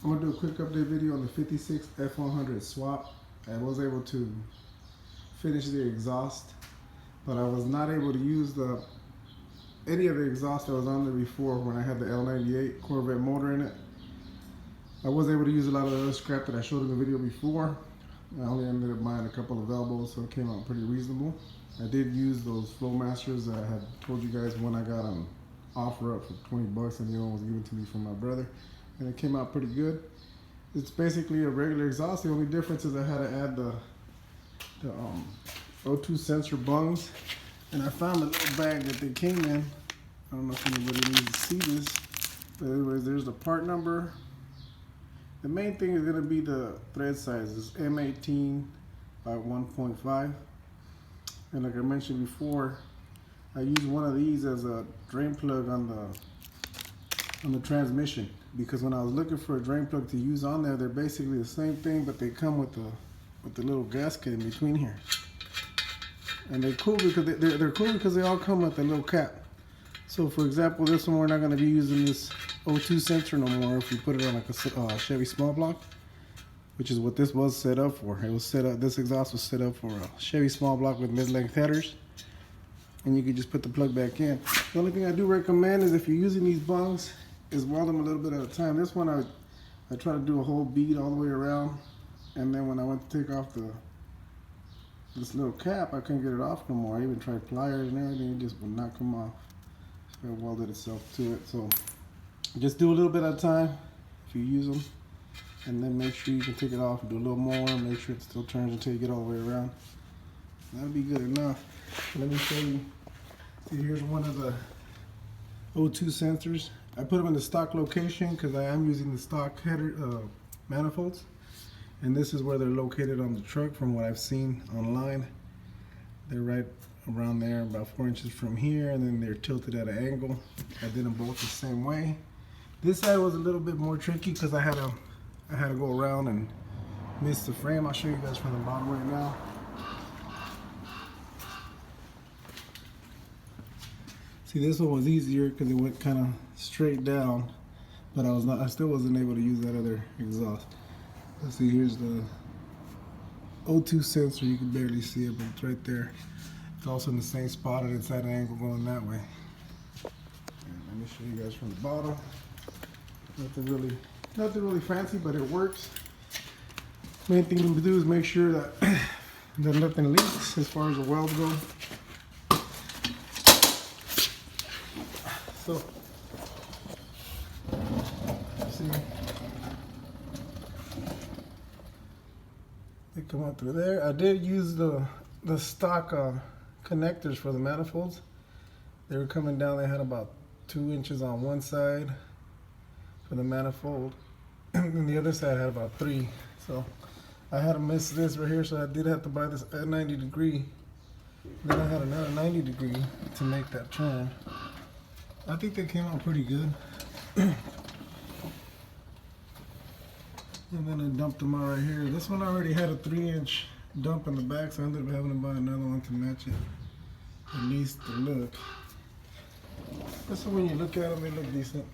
I'm gonna do a quick update video on the 56 F-100 swap. I was able to finish the exhaust, but I was not able to use any of the exhaust that was on there before when I had the L98 Corvette motor in it. I was able to use a lot of the other scrap that I showed in the video before. I only ended up buying a couple of elbows, so it came out pretty reasonable. I did use those Flowmasters that I had told you guys when I got on offer up for 20 bucks, and the other one was given to me from my brother, and it came out pretty good. It's basically a regular exhaust. The only difference is I had to add the O2 sensor bungs, and I found a little bag that they came in. I don't know if anybody needs to see this, but anyways, there's the part number. The main thing is going to be the thread size. It's M18 by 1.5, and like I mentioned before, I use one of these as a drain plug on the transmission, because when I was looking for a drain plug to use on there, they're basically the same thing, but they come with the little gasket in between here. And they're cool because they're cool because they all come with a little cap. So for example, this one, we're not going to be using this O2 sensor no more if we put it on like a Chevy small block, which is what this was set up for. It was set up, this exhaust was set up for a Chevy small block with mid-length headers, and you can just put the plug back in. The only thing I do recommend is if you're using these bungs, is weld them a little bit at a time. This one I try to do a whole bead all the way around, and then when I went to take off this little cap, I couldn't get it off no more. I even tried pliers and everything, it just would not come off. So it welded itself to it. So just do a little bit at a time if you use them, and then make sure you can take it off and do a little more, make sure it still turns until you get all the way around. That'll be good enough. Let me show you. See, here's one of the O2 sensors. I put them in the stock location because I am using the stock header manifolds, and this is where they're located on the truck from what I've seen online. They're right around there, about 4 inches from here, and then they're tilted at an angle. I did them both the same way. This side was a little bit more tricky because I had to go around and miss the frame. I'll show you guys from the bottom right now. See, this one was easier because it went kind of straight down, but I still wasn't able to use that other exhaust. Let's see, here's the O2 sensor. You can barely see it, but it's right there. It's also in the same spot and it's at an angle going that way. And let me show you guys from the bottom. Nothing really fancy, but it works. Main thing to do is make sure that nothing leaks as far as the welds go. So, see, they come out through there. I did use the stock connectors for the manifolds. They were coming down. They had about 2 inches on one side for the manifold, and the other side had about 3. So I had to miss this right here. So I did have to buy this at 90 degree. Then I had another 90 degree to make that turn. I think they came out pretty good. And then I dumped them out right here. This one already had a 3-inch dump in the back, so I ended up having to buy another one to match it, at least the look. But so when you look at them, they look decent.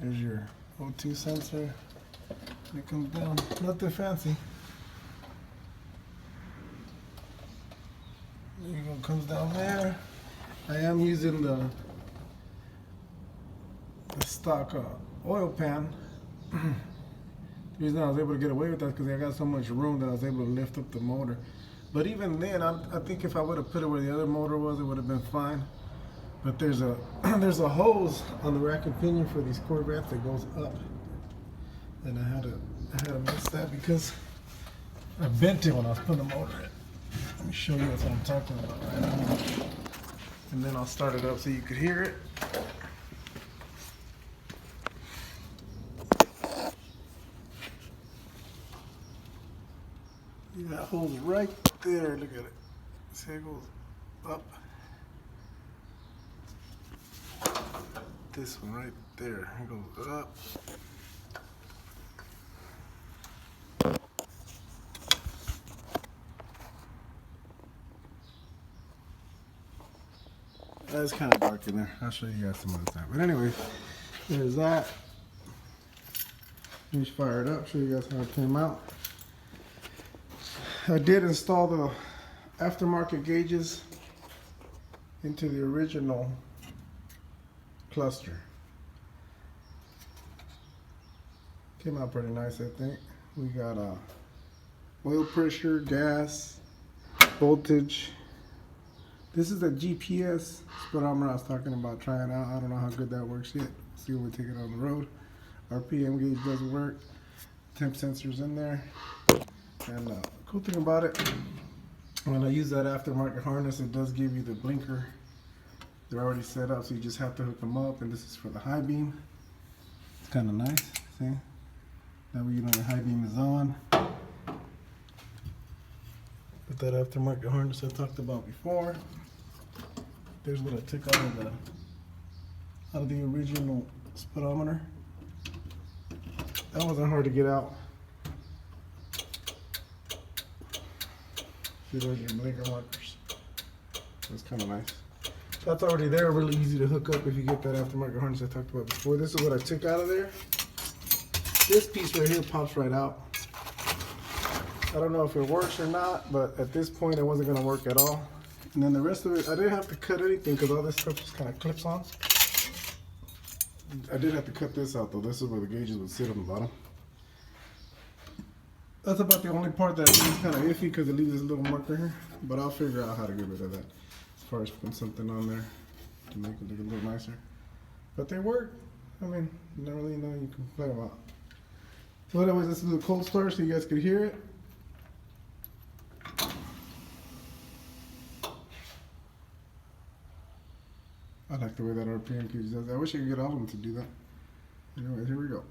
There's your O2 sensor. It comes down, nothing fancy. There you go, comes down there. I am using the stock oil pan. The reason I was able to get away with that is because I got so much room that I was able to lift up the motor. But even then, I think if I would have put it where the other motor was, it would have been fine. But there's a hose on the rack and pinion for these Corvettes that goes up. And I had to miss that because I bent it when I was putting the motor in. Let me show you what I'm talking about right now. And then I'll start it up so you could hear it. That hole's right there. Look at it. See, it goes up. This one right there. It goes up. It's kind of dark in there. I'll show you guys some other time. But anyway, there's that. Let me fire it up, show you guys how it came out. I did install the aftermarket gauges into the original cluster. Came out pretty nice, I think. We got oil pressure, gas, voltage. This is the GPS speedometer I was talking about trying out. I don't know how good that works yet. See when we take it on the road. Our PM gauge doesn't work. Temp sensor's in there. And the cool thing about it, when I use that aftermarket harness, it does give you the blinker. They're already set up, so you just have to hook them up. And this is for the high beam. It's kind of nice. See? That way you know the high beam is on. With that aftermarket harness I talked about before. There's what I took out of the original speedometer. That wasn't hard to get out. See, there's your blinker markers. That's kind of nice. That's already there, really easy to hook up if you get that aftermarket harness I talked about before. This is what I took out of there. This piece right here pops right out. I don't know if it works or not, but at this point it wasn't going to work at all. And then the rest of it, I didn't have to cut anything because all this stuff just kind of clips on. I did have to cut this out though. This is where the gauges would sit on the bottom. That's about the only part that is kind of iffy because it leaves this little marker here. But I'll figure out how to get rid of that as far as putting something on there to make it look a little nicer. But they work. I mean, not really nothing you can complain about. So anyways, this is a cold start so you guys could hear it. I like the way that RPM gauge does that. I wish I could get all of them to do that. Anyways, here we go.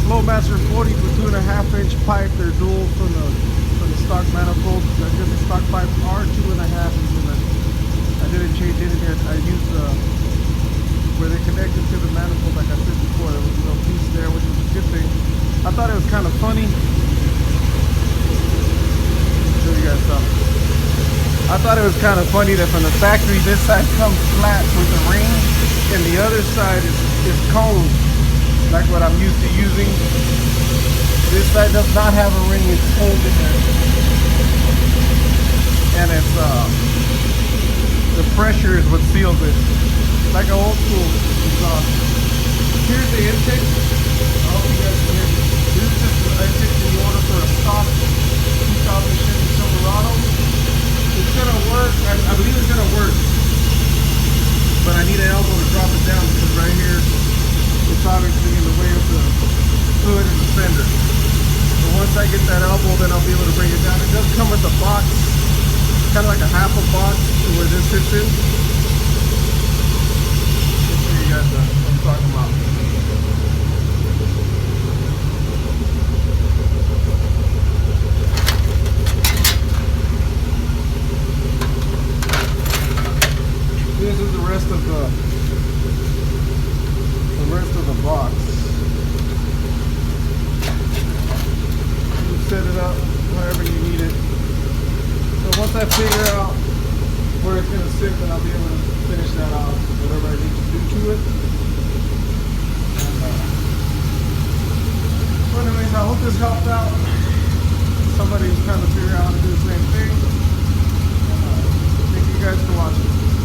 Flowmaster 40s with 2.5-inch pipe. They're dual from the stock manifold. I guess the stock pipes are 2.5. I didn't change anything. I used where they connected to the manifold, like I said before. There was a little piece there, which was a good thing. I thought it was kind of funny. Show you guys something. I thought it was kind of funny that from the factory, this side comes flat with the ring, and the other side is coned, like what I'm used to using. This side does not have a ring, it's coned in there. And it's, the pressure is what seals it. Like an old school exhaust. Here's the intake. I hope you guys can hear me. This is just the intake you order for a stock 2000 Chevy Silverado. It's gonna work. I believe it's gonna work. But I need an elbow to drop it down because right here it's obviously in the way of the hood and the fender. So once I get that elbow, then I'll be able to bring it down. It does come with a box, kind of like a half a box to where this fits in. Let's show you guys what I'm talking about. This is the rest of the rest of the box. You set it up however you need it. So once I figure out where it's gonna sit, then I'll be able to finish that off, whatever I need to do to it. So anyways, I hope this helped out. Somebody's trying to figure out how to do the same thing. Thank you guys for watching.